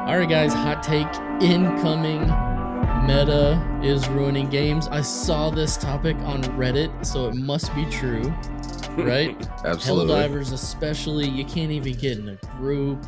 All right, guys, hot take incoming. Meta is ruining games. I saw this topic on Reddit, so it must be true, right? Absolutely. Helldivers, especially, you can't even get in a group.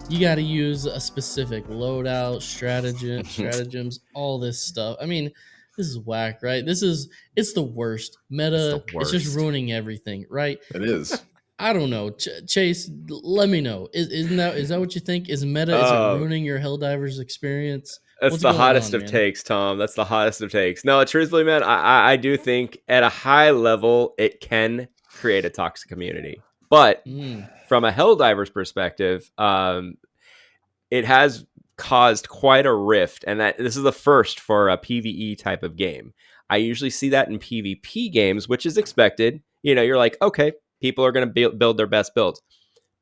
You got to use a specific loadout, stratagems, all this stuff. I mean, this is whack, right? It's the worst. It's the Meta, it's just worst. ruining everything, right? It is. I don't know. Chase, let me know. Is that what you think? Is it Uh, ruining your Helldivers experience? that's What's the going hottest on, of man? takes, Tom. That's the hottest of takes. No, truthfully, man, I do think at a high level it can create a toxic community, but Mm, from a Helldiver's perspective, it has caused quite a rift, and that this is the first for a PVE type of game. I usually see that in PvP games, which is expected. You know, you're like, okay, people are going to build their best builds,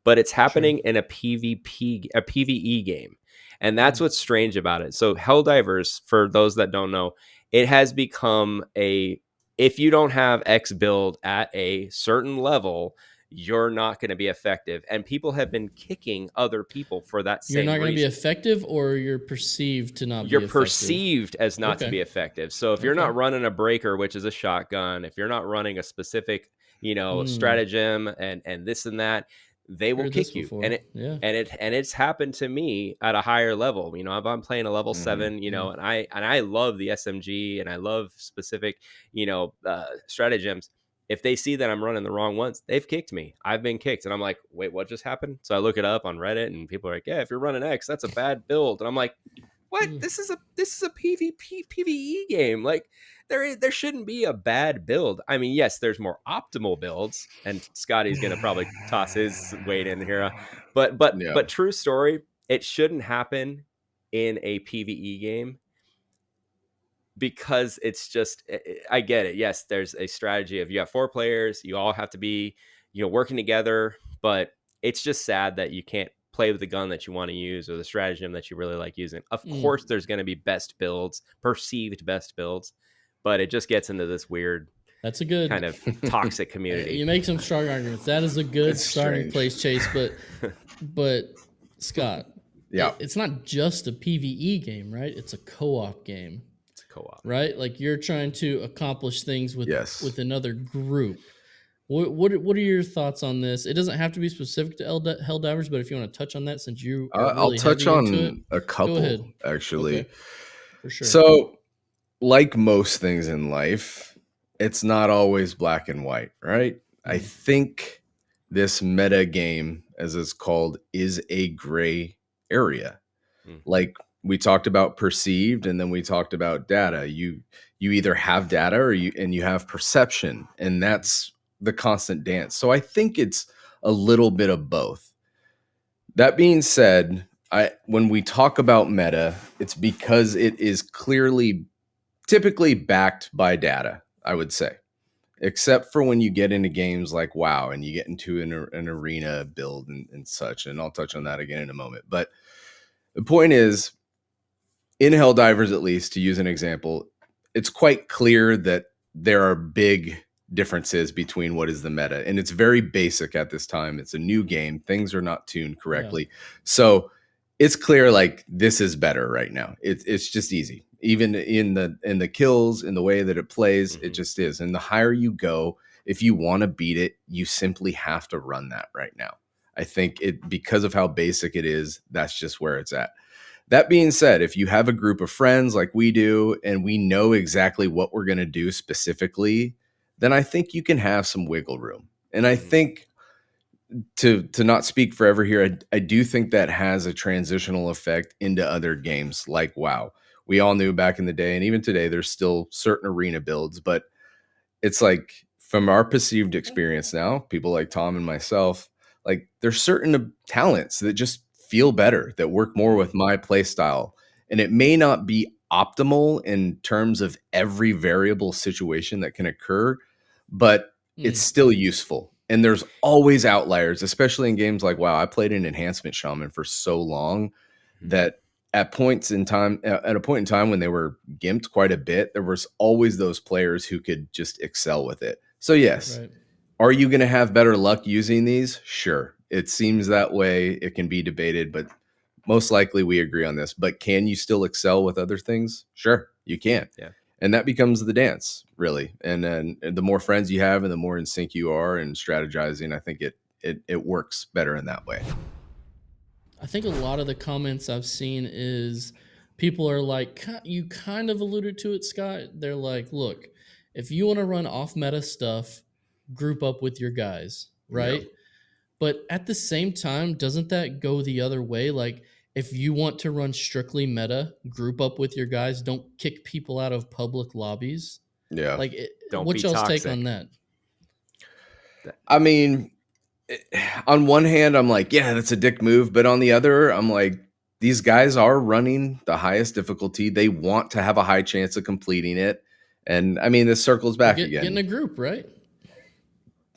but it's sure. happening in a PVE game. And that's Mm. what's strange about it. So Helldivers, for those that don't know, it has become a if you don't have X build at a certain level, you're not going to be effective. And people have been kicking other people for that You're same not going to be reason. effective, or you're perceived to not You're be effective. perceived as not to Okay. be effective. So if you're Okay. not running a breaker, which is a shotgun, if you're not running a specific, Mm. stratagem and this and that, they will Heard this kick you. before. Yeah. And it's happened to me at a higher level. You know, if I'm playing a level Mhm. 7, Mm. and I love the SMG and I love specific, stratagems. If they see that I'm running the wrong ones, they've kicked me. I've been kicked, and I'm like, wait, what just happened? So I look it up on Reddit, and people are like, yeah, if you're running X, that's a bad build, and I'm like, what? Mm. This is a PvE game. Like there shouldn't be a bad build. I mean, yes, there's more optimal builds, and Scotty's gonna probably toss his weight in here. Yeah. But true story, it shouldn't happen in a PvE game because it's just I get it. Yes, there's a strategy of you have 4 players, you all have to be, working together, but it's just sad that you can't play with the gun that you want to use or the stratagem that you really like using. Of Mm. course there's going to be best builds, perceived best builds, but it just gets into this weird That's a good. kind of toxic community. You make some strong arguments. That is a good It's starting strange. place, Chase. But Scott, Yeah. it's not just a PVE game, right? It's a co-op game, It's a co-op. right? Like you're trying to accomplish things Yes. with another group. What are your thoughts on this? It doesn't have to be specific to Helldivers, but if you want to touch on that, since you are I'll really touch heavy into it, on a go ahead. couple, actually. Okay, for sure. So, like most things in life, it's not always black and white, right? I Mm. think this meta game, as it's called, is a gray area. Mm. Like we talked about perceived, and then we talked about data. You either have data or you have perception, and that's the constant dance. So I think it's a little bit of both. That being said, when we talk about meta, it's because it is clearly typically backed by data, I would say. Except for when you get into games like WoW and you get into an arena build and such. And I'll touch on that again in a moment. But the point is, in Helldivers, at least, to use an example, it's quite clear that there are big differences between what is the meta. And it's very basic at this time. It's a new game. Things are not tuned Yeah. correctly. So it's clear like this is better right now. It's just easy. Even in the kills, in the way that it plays, it just is. And the higher you go, if you want to beat it, you simply have to run that right now. I think it because of how basic it is, that's just where it's at. That being said, if you have a group of friends like we do, and we know exactly what we're going to do specifically, then I think you can have some wiggle room. And I think to not speak forever here, I do think that has a transitional effect into other games like WoW. We all knew back in the day, and even today, there's still certain arena builds, but it's like from our perceived experience now, people like Tom and myself, like there's certain talents that just feel better, that work more with my play style. And it may not be optimal in terms of every variable situation that can occur, but it's Mm. still useful. And there's always outliers, especially in games like WoW. I played an enhancement shaman for so long that at a point in time when they were gimped quite a bit, there was always those players who could just excel with it. So yes, Right. are you going to have better luck using these? Sure. It seems that way. It can be debated, but most likely we agree on this, but can you still excel with other things? Sure, you can. Yeah. And that becomes the dance, really. And then the more friends you have and the more in sync you are and strategizing, I think it works better in that way. I think a lot of the comments I've seen is people are like, you kind of alluded to it, Scott. They're like, look, if you want to run off meta stuff, group up with your guys, Yeah. right? But at the same time, doesn't that go the other way? Like, if you want to run strictly meta, group up with your guys, don't kick people out of public lobbies. Yeah. Like, Don't what's be y'all's take toxic. on that? I mean, on one hand, I'm like, yeah, that's a dick move. But on the other, I'm like, these guys are running the highest difficulty. They want to have a high chance of completing it. And I mean, this circles back Get in again. a group, right?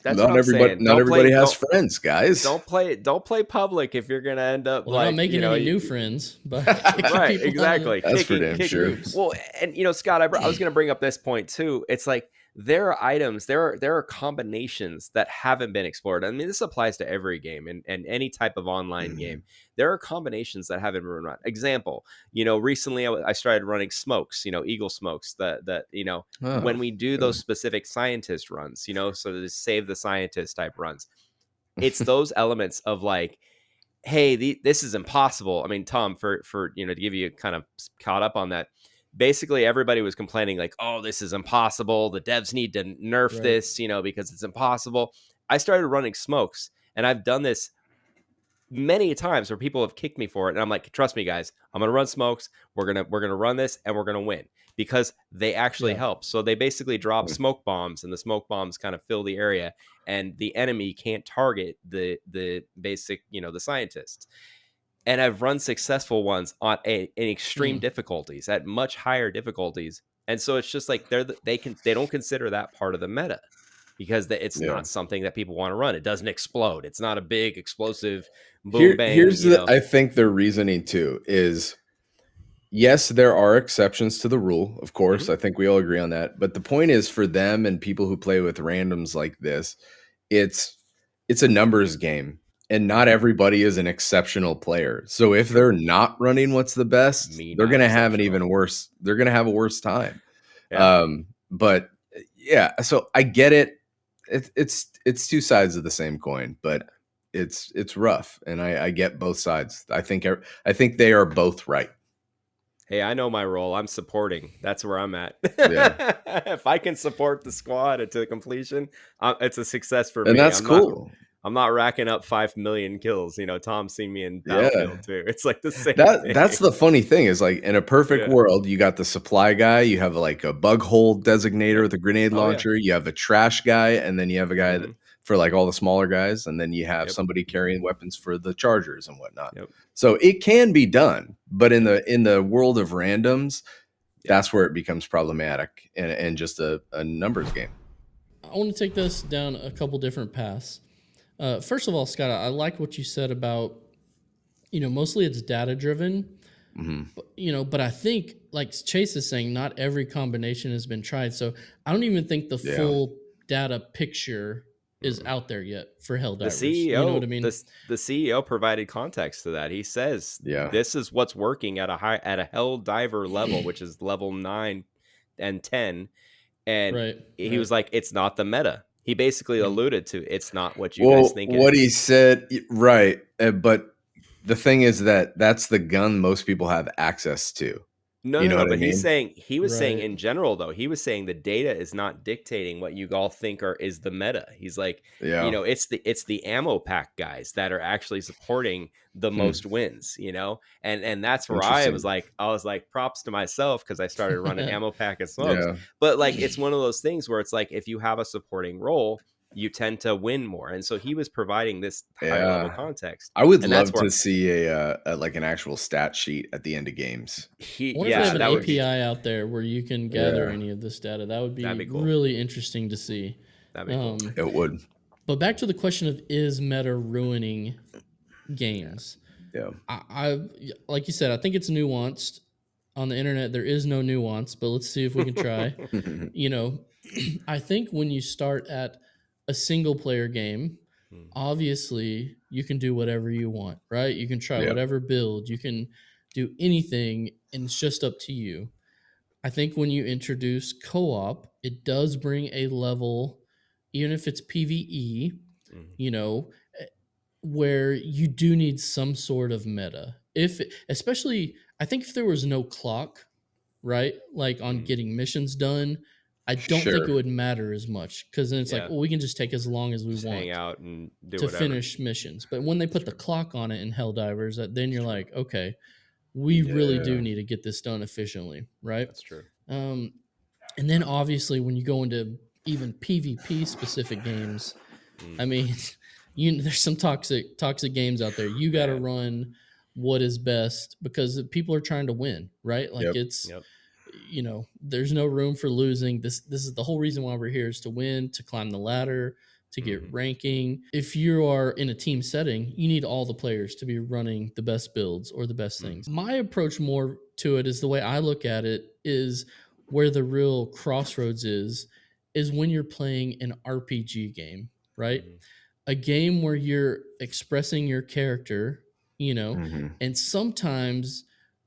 That's what I'm saying. Not everybody has friends, guys. Don't play public if you're gonna end up Well, they're not like, making any new friends by kicking right, people out of exactly. That's for damn sure. groups. Well, and Scott, I was going to bring up this point too. It's like there are items, there are combinations that haven't been explored. I mean, this applies to every game and any type of online game. There are combinations that haven't been run. Example, recently I started running smokes, eagle smokes. That when we do those specific scientist runs, so to save the scientist type runs, it's those elements of like, hey, this is impossible. I mean, Tom, for to give you kind of caught up on that, basically everybody was complaining like, oh, this is impossible. The devs need to nerf this, because it's impossible. I started running smokes, and I've done this many times where people have kicked me for it, and I'm like, trust me, guys, I'm gonna run smokes. We're gonna run this, and we're gonna win because they actually help. So they basically drop smoke bombs, and the smoke bombs kind of fill the area, and the enemy can't target the basic, the scientists. And I've run successful ones on in extreme difficulties, at much higher difficulties, and so it's just like they don't consider that part of the meta because it's not something that people want to run. It doesn't explode. It's not a big explosive boom bang. Here's I think their reasoning too is, yes, there are exceptions to the rule, of course. I think we all agree on that. But the point is, for them and people who play with randoms like this, it's a numbers game, and not everybody is an exceptional player. So if they're not running what's the best, they're going to have an even worse. They're going to have a worse time. Yeah. But yeah, so I get it. It's two sides of the same coin, but it's rough, and I get both sides. I think they are both right. Hey, I know my role. I'm supporting. That's where I'm at. Yeah. If I can support the squad to completion, it's a success for me. And that's cool. I'm not racking up 5 million kills. Tom's seen me in Battlefield too. It's like the same thing. That's the funny thing is, like, in a perfect world, you got the supply guy, you have like a bug hole designator with a grenade launcher, you have a trash guy, and then you have a guy for like all the smaller guys, and then you have somebody carrying weapons for the chargers and whatnot. So it can be done, but in the world of randoms, that's where it becomes problematic and just a numbers game. I want to take this down a couple different paths. First of all, Scott, I like what you said about, mostly it's data driven, but I think, like Chase is saying, not every combination has been tried. So I don't even think the full data picture is out there yet for Helldivers. The CEO, you know what I mean? The CEO provided context to that. He says, this is what's working at a Helldiver level, which is level 9 and 10. And he was like, it's not the meta. He basically alluded to, it's not what you guys think it what is. he said, right. But the thing is that's the gun most people have access to. No, but he's saying, he was saying in general, though, he was saying the data is not dictating what you all think is the meta. He's like, it's the ammo pack guys that are actually supporting the most wins, and that's where I was like, props to myself, because I started running ammo pack and smokes. But like, it's one of those things where it's like, if you have a supporting role, you tend to win more. And so he was providing this higher level context. I would love to see a like an actual stat sheet at the end of games. What if they have an API out there where you can gather any of this data? That would be cool. Really interesting to see. That'd be cool. It would. But back to the question of, is meta ruining games? Yeah. I like you said, I think it's nuanced. On the internet, there is no nuance, but let's see if we can try. I think when you start at a single player game, Mm. obviously you can do whatever you want, right? You can try Yeah. whatever build, you can do anything, and it's just up to you. I think when you introduce co-op, it does bring a level, even if it's PvE, Mm. you know, where you do need some sort of meta. If especially, I think if there was no clock, right? Like on Mm. getting missions done, I don't think it Sure. would matter as much because then it's like, Yeah. well, we can just take as long as we Just hang want out and do to whatever. finish missions. But when they That's put the true. clock on it in Helldivers, then you're That's true. like, okay, we really do Yeah. need to get this done efficiently, right? That's true. Um, and then obviously when you go into even PvP specific games, Mm. I mean, there's some toxic games out there. You got to Man. run what is best because people are trying to win, right? Like Yep. it's, Yep. there's no room for losing. This is the whole reason why we're here, is to win, to climb the ladder, to get Mhm. ranking. If you are in a team setting, you need all the players to be running the best builds or the best Mm. things. My approach more to it is, the way I look at it is, where the real crossroads is when you're playing an RPG game, right? Mhm. A game where you're expressing your character, Mhm. and sometimes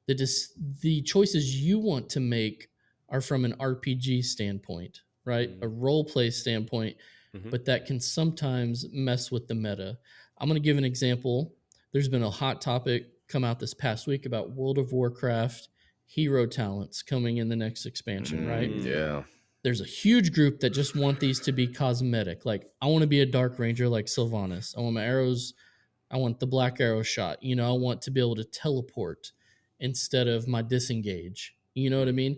the choices you want to make are from an RPG standpoint, right? A Mhm. role play standpoint, Mhm. but that can sometimes mess with the meta. I'm going to give an example. There's been a hot topic come out this past week about World of Warcraft hero talents coming in the next expansion, right? Mm. Yeah. There's a huge group that just want these to be cosmetic. Like, I want to be a dark ranger like Sylvanas. I want my arrows, I want the black arrow shot. I want to be able to teleport instead of my disengage. You know what I Mm. mean?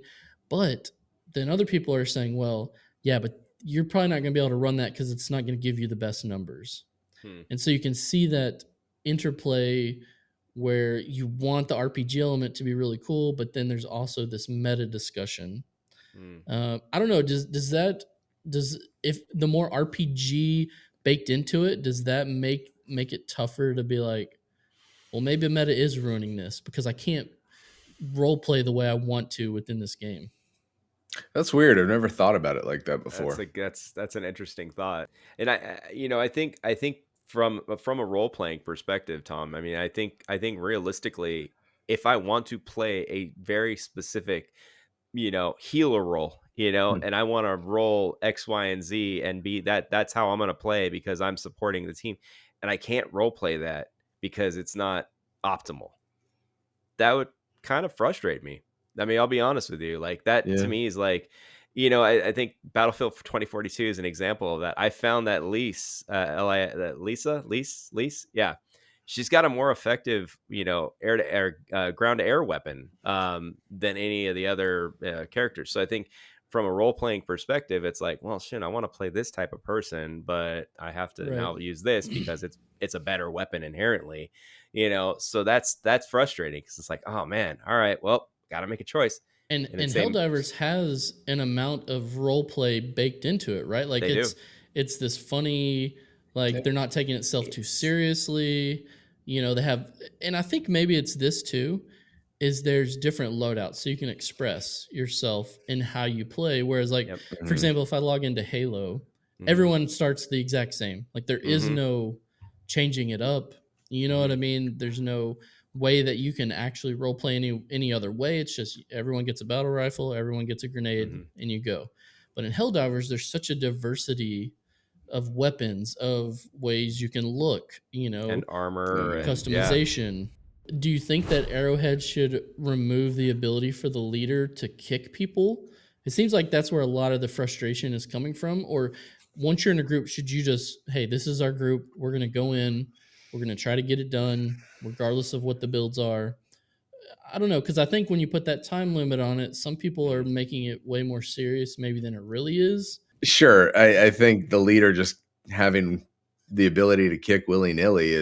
But then other people are saying, well, yeah, but you're probably not going to be able to run that because it's not going to give you the best numbers. Mm. And so you can see that interplay where you want the RPG element to be really cool, but then there's also this meta discussion. Mm. I don't know. Does if the more RPG baked into it, does that make it tougher to be like, well, maybe meta is ruining this because I can't role play the way I want to within this game. That's weird. I've never thought about it like that That's before. like that's an interesting thought, and I think from a role playing perspective, Tom. I mean, I think realistically, if I want to play a very specific, healer role, Mm. and I want to roll X, Y, and Z and be that's how I'm going to play because I'm supporting the team, and I can't role play that because it's not optimal. That would kind of frustrate me. I mean, I'll be honest with you. Like that to Yeah. me is like, I think Battlefield for 2042 is an example of that. I found that Lisa, yeah, she's got a more effective, air to air, ground to air weapon than any of the other characters. So I think from a role playing perspective, it's like, well, shit, I want to play this type of person, but I have to Right. now use this because it's a better weapon inherently. So that's frustrating because it's like, oh man, all right, well, gotta make a choice. and And and it's same, Helldivers has an amount of role play baked into it, right? Like they do. it's this funny, like Yeah. they're not taking itself too It's seriously. They have, and I think maybe it's this too, is there's different loadouts so you can express yourself in how you play. Whereas, like, Yep. for Mhm. example, if I log into Halo, Mm-hmm. everyone starts the exact same. Like, there is Mm-hmm. no changing it up. You know what Mm-hmm. I mean? There's no way that you can actually role play any other way. It's just everyone gets a battle rifle, everyone gets a grenade, Mm-hmm. and you go. But in Helldivers, there's such a diversity of weapons, of ways you can look, And armor Yeah. and yeah. customization. Do you think that Arrowhead should remove the ability for the leader to kick people? It seems like that's where a lot of the frustration is coming from. Or once you're in a group, should you just, hey, this is our group. We're going to go in. We're going to try to get it done, regardless of what the builds are. I don't know, because I think when you put that time limit on it, some people are Mm. making it way more serious maybe than it really is. Sure. I think the leader just having the ability to kick willy nilly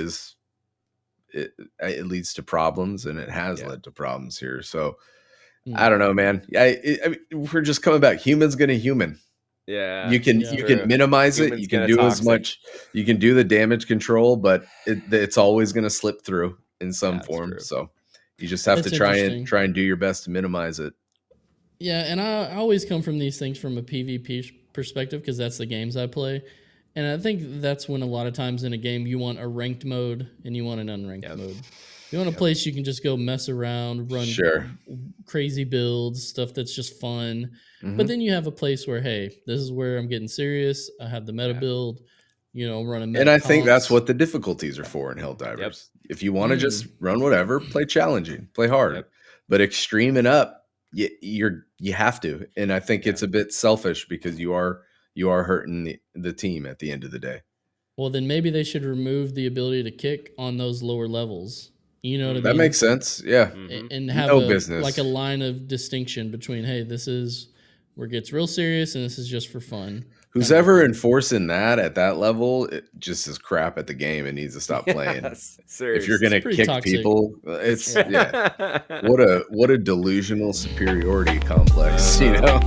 it leads to problems, and it has Yeah. led to problems here. So I Hmm. don't know, man. I mean, we're just coming back. Humans gonna human. Yeah. You can It's Yeah. you can true. minimize it. Humans You can gonna do as toxic. much. You can do the damage control, but it's always gonna slip through in some Yeah, it's form. true. So you just have to That's interesting. try and do your best to minimize it. Yeah, and I always come from these things from a PvP perspective because that's the games I play. And I think that's when a lot of times in a game you want a ranked mode and you want an unranked Yep. mode. You want a place you can just go mess around, run Sure. crazy builds, stuff that's just fun. Mhm. But then you have a place where, hey, this is where I'm getting serious. I have the meta Yeah. build, running meta And I think that's comps. what the difficulties are for in Helldivers. Yep. If you want to just run whatever, play challenging, play hard. Yep. But extreme and up, you have to. And I think Yeah. it's a bit selfish because you are hurting the team at the end of the day. Well, then maybe they should remove the ability to kick on those lower levels. You know what I That mean? makes sense. Yeah. Mhm. And have No business. like a line of distinction between, hey, this is where it gets real serious and this is just for fun. Who's kind of ever thing. enforcing that at that level, it just is crap at the game and needs to stop playing. Yes, If you're gonna pretty kick toxic. people, it's what a delusional superiority complex, you know.